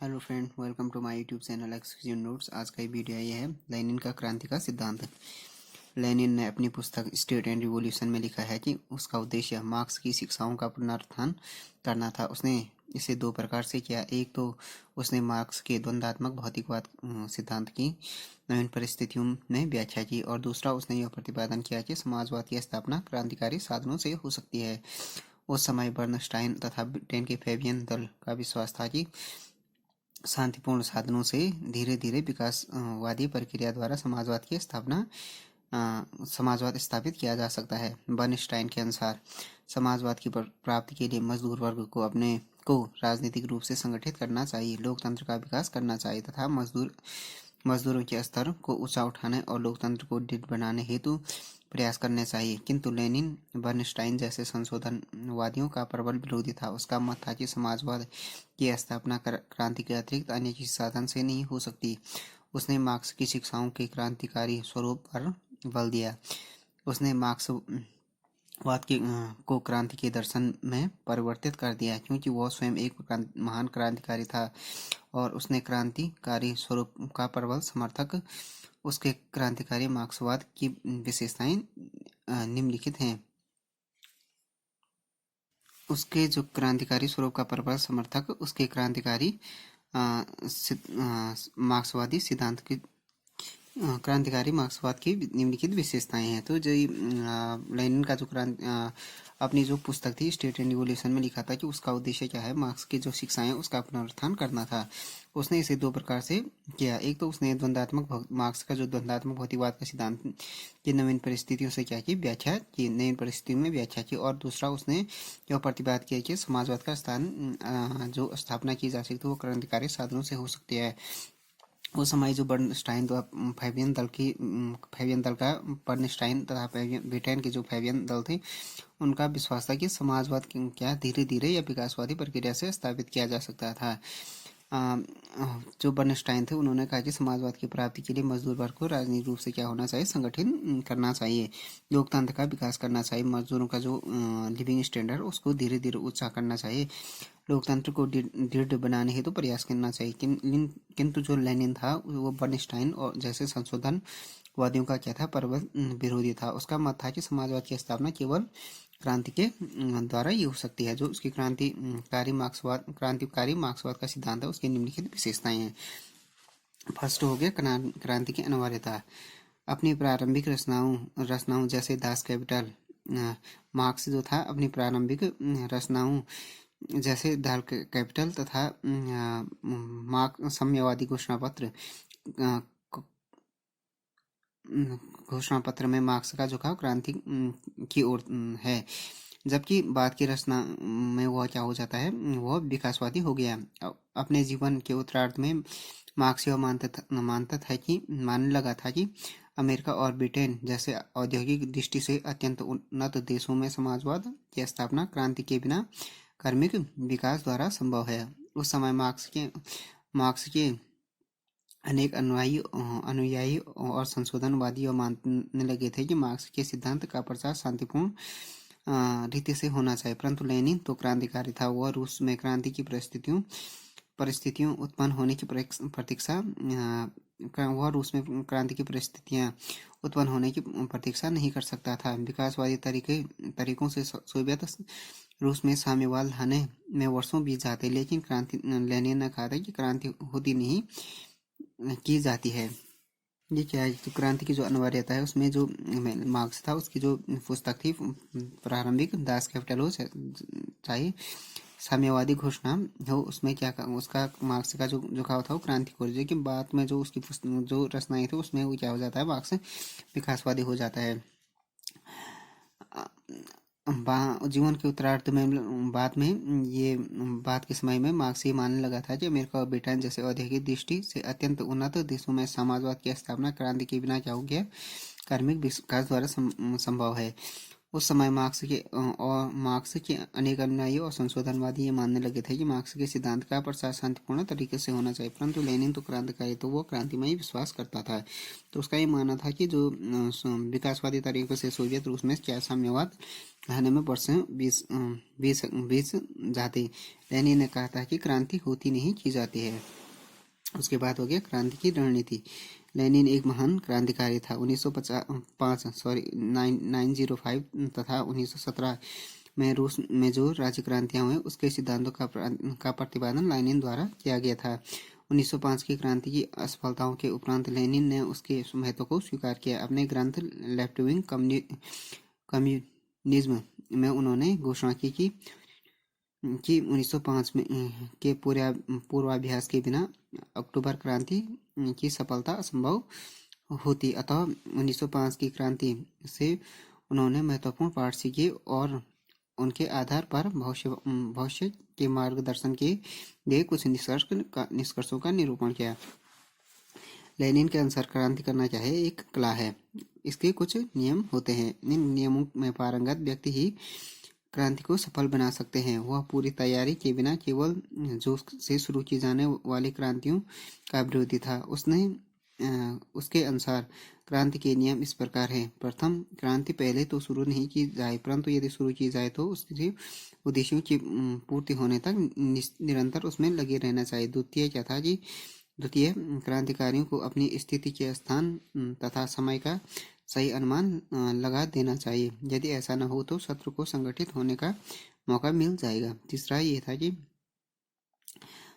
Hello friend, welcome to my YouTube channel excuse notes. आज का ये वीडियो ये है लेनिन का क्रांति का सिद्धांत। लेनिन ने अपनी पुस्तक स्टेट एंड रिवॉल्यूशन में लिखा है कि उसका उद्देश्य मार्क्स की शिक्षाओं का पुनरुत्थान करना था। उसने इसे दो प्रकार से किया। एक तो उसने मार्क्स के द्वंद्वात्मक भौतिकवाद सिद्धांत की नवीन परिस्थितियों में व्याख्या की, और दूसरा उसने यह प्रतिपादन किया कि समाजवाद की स्थापना क्रांतिकारी साधनों से हो सकती है। उस समय बर्नस्टाइन तथा ब्रिटेन के फैबियन दल का विश्वास था कि शांतिपूर्ण साधनों से धीरे धीरे विकासवादी प्रक्रिया द्वारा समाजवाद स्थापित किया जा सकता है। बर्नस्टाइन के अनुसार समाजवाद की प्राप्ति के लिए मजदूर वर्ग को अपने को राजनीतिक रूप से संगठित करना चाहिए, लोकतंत्र का विकास करना चाहिए तथा मजदूरों के स्तर को ऊंचा उठाने और लोकतंत्र को दृढ़ बनाने हेतु प्रयास करने चाहिए। किंतु लेनिन बर्नस्टाइन जैसे संशोधनवादियों का प्रबल विरोधी था। उसका मत था कि समाजवाद की स्थापना क्रांति के अतिरिक्त अन्य किसी साधन से नहीं हो सकती। उसने मार्क्स की शिक्षाओं के क्रांतिकारी स्वरूप पर बल दिया। उसने मार्क्सवाद को क्रांति के दर्शन में परिवर्तित कर दिया, क्योंकि वह स्वयं एक महान क्रांतिकारी था और उसने क्रांतिकारी स्वरूप का प्रबल समर्थक। उसके क्रांतिकारी मार्क्सवाद की विशेषताएं निम्नलिखित हैं। उसके जो क्रांतिकारी स्वरूप का प्रबल समर्थक उसके क्रांतिकारी मार्क्सवादी सिद्धांत की क्रांतिकारी मार्क्सवाद की निम्नलिखित विशेषताएं हैं। तो जो लेनिन का जो अपनी जो पुस्तक थी स्टेट एंड रिवॉल्यूशन में लिखा था कि उसका उद्देश्य क्या है, मार्क्स की जो शिक्षाएं उसका पुनरुत्थान करना था। उसने इसे दो प्रकार से किया। एक तो उसने मार्क्स का जो द्वंद्वात्मक भौतिकवाद का सिद्धांत की नवीन परिस्थितियों से क्या की व्याख्या की, नवीन परिस्थितियों में व्याख्या की, और दूसरा उसने यह प्रतिपाद किया कि समाजवाद का जो स्थापना की जा सकती है वो क्रांतिकारी साधनों से हो सकती है। उस समय जो बर्नस्टाइन फैबियन दल का बर्नस्टाइन तथा ब्रिटेन के जो फैबियन दल थे उनका विश्वास था कि समाजवाद क्या धीरे धीरे या विकासवादी प्रक्रिया से स्थापित किया जा सकता था। जो बर्नस्टाइन थे उन्होंने कहा कि समाजवाद की प्राप्ति के लिए मजदूर वर्ग को राजनीतिक रूप से क्या होना चाहिए, संगठित करना चाहिए, लोकतंत्र का विकास करना चाहिए, मजदूरों का जो लिविंग स्टैंडर्ड उसको धीरे धीरे ऊंचा करना चाहिए, लोकतंत्र को दृढ़ बनाने हेतु प्रयास करना चाहिए। किंतु जो लेनिन था वो बर्नस्टाइन और जैसे संशोधनवादियों का क्या था, प्रबल विरोधी था। उसका मत था कि समाजवाद की स्थापना केवल क्रांति के द्वारा ही हो सकती है। जो उसकी क्रांतिकारी मार्क्सवाद का सिद्धांत है उसकी निम्नलिखित विशेषताएं हैं। फर्स्ट हो गया क्रांति की अनिवार्यता। अपनी प्रारंभिक रचनाओं जैसे दास कैपिटल, मार्क्स जो था अपनी प्रारंभिक रचनाओं जैसे दाल कैपिटल तथा साम्यवादी घोषणा पत्र में मार्क्स का झुकाव क्रांति की ओर है, जबकि बाद की रचना में वह क्या हो जाता है, वह विकासवादी हो गया। अपने जीवन के उत्तरार्ध में मार्क्स यह मानता था कि मानने लगा था कि अमेरिका और ब्रिटेन जैसे औद्योगिक दृष्टि से अत्यंत उन्नत देशों में समाजवाद की स्थापना क्रांति के बिना कार्मिक विकास द्वारा संभव है। उस समय मार्क्स के अनेक अनुयायी और संशोधनवादी मानने लगे थे कि मार्क्स के सिद्धांत का प्रचार शांतिपूर्ण रीति से होना चाहिए, परंतु लेनिन तो क्रांतिकारी था। वह रूस में क्रांति की परिस्थितियों उत्पन्न होने की प्रतीक्षा नहीं कर सकता था। विकासवादी तरीकों से सोवियत रूस में साम्यवाद लाने में वर्षों बीत जाते, लेकिन लेनिन ने कहा था कि क्रांति होती नहीं की जाती है। ये क्या है, तो क्रांति की जो अनिवार्यता है उसमें जो मार्क्स था उसकी जो पुस्तक थी प्रारंभिक दास कैपिटल हो चाहे साम्यवादी घोषणा हो, उसमें क्या उसका मार्क्स का जो झुकाव था वो क्रांति को, लेकिन बाद में जो उसकी जो रचनाएं थी उसमें वो क्या हो जाता है, मार्क्स विकासवादी हो जाता है। जीवन के उत्तरार्ध में बाद के समय में मार्क्स ये मानने लगा था कि अमेरिका और ब्रिटेन जैसे औद्योगिक दृष्टि से अत्यंत उन्नत देशों में समाजवाद की स्थापना क्रांति के बिना क्या हो गया, कार्मिक विकास द्वारा संभव है। उस समय मार्क्स के अनेक अनुयायी और संशोधनवादी ये मानने लगे थे कि मार्क्स के सिद्धांत का प्रचार शांतिपूर्ण तरीके से होना चाहिए, परंतु लेनिन तो क्रांतिकारी, तो वो क्रांति में ही विश्वास करता था। तो उसका ये मानना था कि जो विकासवादी तरीके से सोवियत रूस में क्या साम्यवाद लाने में वर्षों बीस जाते। लेनिन ने कहा था कि क्रांति होती नहीं की जाती है। उसके बाद हो गया क्रांति की रणनीति। लेनिन एक महान क्रांतिकारी था। 1905 तथा 1917 में रूस में जो राज्य क्रांतियां हुई उसके सिद्धांतों का प्रतिपादन लेनिन द्वारा किया गया था। 1905 की क्रांति की असफलताओं के उपरांत लेनिन ने उसके महत्व को स्वीकार किया। अपने ग्रंथ लेफ्ट विंग कम्युनिज्म में उन्होंने घोषणा की कि 1905 में के पूर्वाभ्यास के बिना अक्टूबर क्रांति की सफलता असंभव होती। अतः 1905 की क्रांति से उन्होंने महत्वपूर्ण पाठ सीखे और उनके आधार पर भविष्य के मार्गदर्शन के लिए कुछ निष्कर्षों का निरूपण किया। लेनिन के अनुसार क्रांति करना क्या है? एक कला है। इसके कुछ नियम होते हैं। इन नियमों में पारंगत व्यक्ति ही क्रांति को सफल बना सकते हैं। वह पूरी तैयारी के बिना केवल जोश से शुरू की जाने वाली क्रांतियों का विरोधी था। उसके अनुसार क्रांति के नियम इस प्रकार हैं। प्रथम, क्रांति पहले तो शुरू नहीं की जाए, परंतु यदि शुरू की जाए तो उसके उद्देश्यों की पूर्ति होने तक निरंतर उसमें लगे रहना चाहिए। द्वितीय, क्रांतिकारियों को अपनी स्थिति के स्थान तथा समय का सही अनुमान लगा देना चाहिए। यदि ऐसा न हो तो शत्रु को संगठित होने का मौका मिल जाएगा। तीसरा ये था कि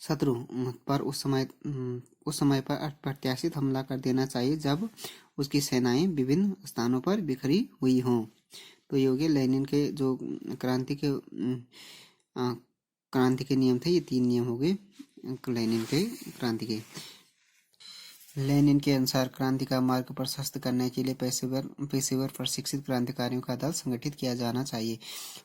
शत्रु पर उस समय पर अप्रत्याशित हमला कर देना चाहिए जब उसकी सेनाएं विभिन्न स्थानों पर बिखरी हुई हों। तो ये हो गए लेनिन के जो क्रांति के नियम थे। ये 3 नियम हो गए लेनिन के क्रांति के। लेनिन के अनुसार क्रांति का मार्ग प्रशस्त करने के लिए पेशेवर प्रशिक्षित क्रांतिकारियों का दल संगठित किया जाना चाहिए।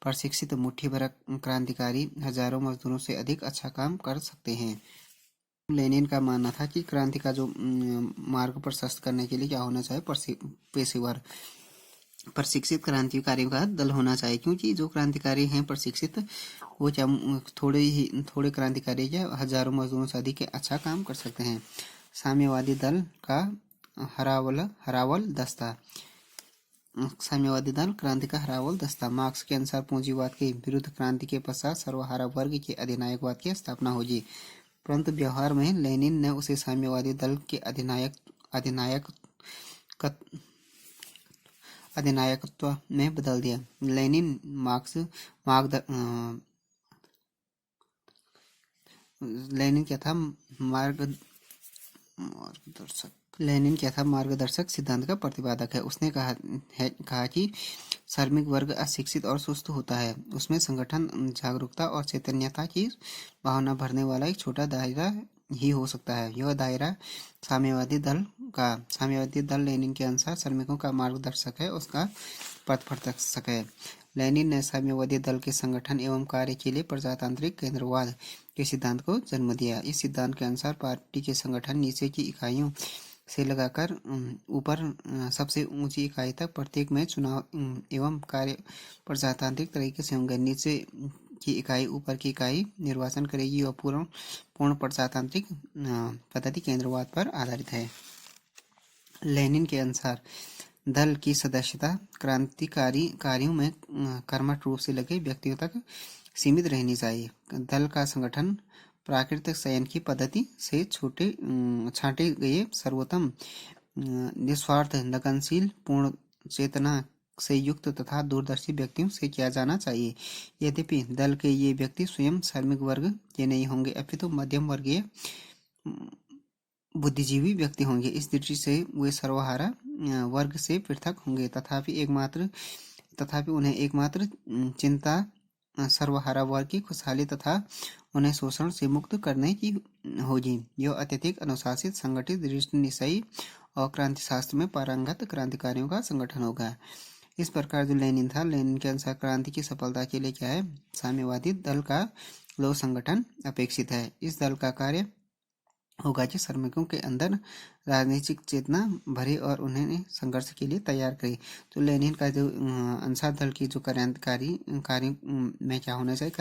प्रशिक्षित मुट्ठीभर क्रांतिकारी हजारों मजदूरों से अधिक अच्छा काम कर सकते हैं। लेनिन का मानना था कि क्रांति का जो मार्ग प्रशस्त करने के लिए क्या होना चाहिए? पेशेवर प्रशिक्षित क्रांतिकारियों का दल होना चाहिए, क्योंकि जो क्रांतिकारी हैं प्रशिक्षित, वो क्या थोड़े क्रांतिकारी क्या हजारों मजदूरों से अधिक अच्छा काम कर सकते हैं। साम्यवादी दल का हरावल दस्ता। साम्यवादी दल क्रांति का हरावल दस्ता। मार्क्स के अनुसार पूंजीवाद के विरुद्ध क्रांति के पश्चात सर्वहारा वर्ग के अधिनायकवाद की स्थापना होगी, परंतु व्यवहार में लेनिन ने उसे साम्यवादी दल के अधिनायकत्व में बदल दिया। लेनिन क्या था? मार्गदर्शक सिद्धांत का प्रतिपादक है। उसने कहा कि श्रमिक वर्ग अशिक्षित और सुस्त होता है। उसमें संगठन, जागरूकता और चैतन्यता की भावना भरने वाला एक छोटा दायरा ही हो सकता है। यह दायरा साम्यवादी दल लेनिन के अनुसार श्रमिकों का मार्गदर्शक है, उसका पथ प्रदर्शक है। लेनिन ने साम्यवादी दल के संगठन एवं कार्य के लिए प्रजातांत्रिक केंद्रवाद के सिद्धांत को जन्म दिया। इस सिद्धांत के अनुसार पार्टी के संगठन नीचे की इकाइयों से लगाकर ऊपर सबसे ऊंची इकाई तक प्रत्येक में चुनाव एवं कार्य प्रजातांत्रिक तरीके से होंगे। नीचे की इकाई ऊपर की इकाई निर्वाचन करेगी और पूर्ण प्रजातांत्रिक पद्धति केंद्रवाद पर आधारित है। लेनिन के अनुसार दल की सदस्यता क्रांतिकारी कार्यों में कर्मठ रूप से लगे व्यक्तियों तक सीमित रहनी चाहिए। दल का संगठन प्राकृतिक चयन की पद्धति से छांटे गए सर्वोत्तम, निस्वार्थ, लगनशील, पूर्ण चेतना से युक्त तथा दूरदर्शी व्यक्तियों से किया जाना चाहिए। यद्यपि दल के ये व्यक्ति स्वयं श्रमिक वर्ग के नहीं होंगे, अपितु मध्यम वर्गीय बुद्धिजीवी व्यक्ति होंगे। इस दृष्टि से वे सर्वहारा वर्ग से पृथक होंगे, तथापि उन्हें एकमात्र चिंता सर्वहारा वर्ग की खुशहाली तथा उन्हें शोषण से मुक्त करने की होगी। यह अत्यधिक अनुशासित, संगठित, दृष्ट निश्चयी और क्रांति शास्त्र में पारंगत क्रांतिकारियों का संगठन होगा। इस प्रकार जो लेनिन था, लेनिन के अनुसार क्रांति की सफलता के लिए क्या है? साम्यवादी दल का लोक संगठन अपेक्षित है। इस दल का कार्य होगा कि श्रमिकों के अंदर राजनीतिक चेतना भरे और उन्हें संघर्ष के लिए तैयार करे। तो लेनिन का जो अंसार दल की जो क्रांतिकारी कार्य में क्या होना चाहिए,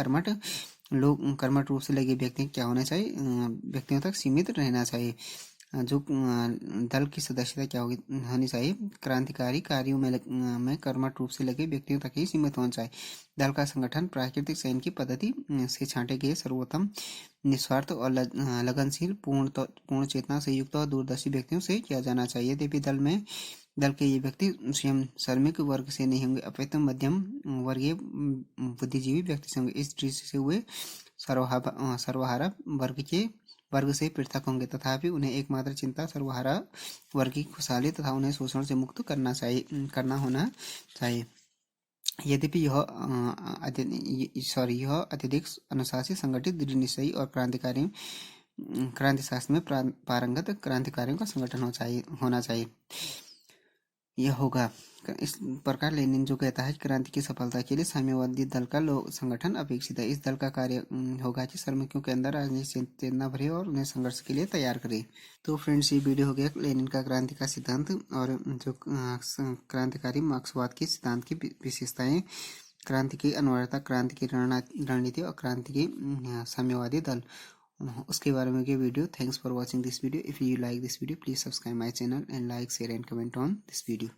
कर्मठ रूप से लगे व्यक्ति क्या होना चाहिए, व्यक्तियों तक सीमित रहना चाहिए। जो दल की सदस्यता क्या होनी चाहिए, क्रांतिकारी कार्यों में कर्मठ रूप से लगे व्यक्तियों तक ही सीमित होना चाहिए। दल का संगठन प्राकृतिक चयन की पद्धति से छांटे गए सर्वोत्तम, निस्वार्थ और लगनशील, पूर्ण चेतना से युक्त और दूरदर्शी व्यक्तियों से किया जाना चाहिए। यद्यपि दल के ये व्यक्ति स्वयं श्रमिक वर्ग से नहीं होंगे, अपितु मध्यम वर्गीय बुद्धिजीवी व्यक्ति से होंगे। इस दृष्टि से हुए सर्वहारा वर्ग से पृथक होंगे, तथापि उन्हें एकमात्र चिंता सर्वहारा वर्ग की खुशहाली तथा उन्हें शोषण से मुक्त करना होना चाहिए। यद्यपि यह अत्यधिक अनुशासित, संगठित, दृढ़ निश्चयी और क्रांति शास्त्र में पारंगत क्रांतिकारियों का संगठन होना चाहिए। यह होगा। इस प्रकार लेनिन जो कहता है क्रांति की सफलता के लिए साम्यवादी दल का संगठन अपेक्षित है। इस दल का कार्य होगा कि श्रमिकों के अंदर राजनीतिक चेतना भरे और उन्हें संघर्ष के लिए तैयार करे। तो फ्रेंड्स, ये वीडियो हो गया लेनिन का क्रांति का सिद्धांत और जो क्रांतिकारी मार्क्सवाद के सिद्धांत की विशेषताएं, क्रांति की अनिवार्यता, क्रांति की रणनीति और क्रांति की साम्यवादी दल, उसके बारे में ये video. Thanks for watching this video. If you like this video, please subscribe my channel and like, share and comment on this video.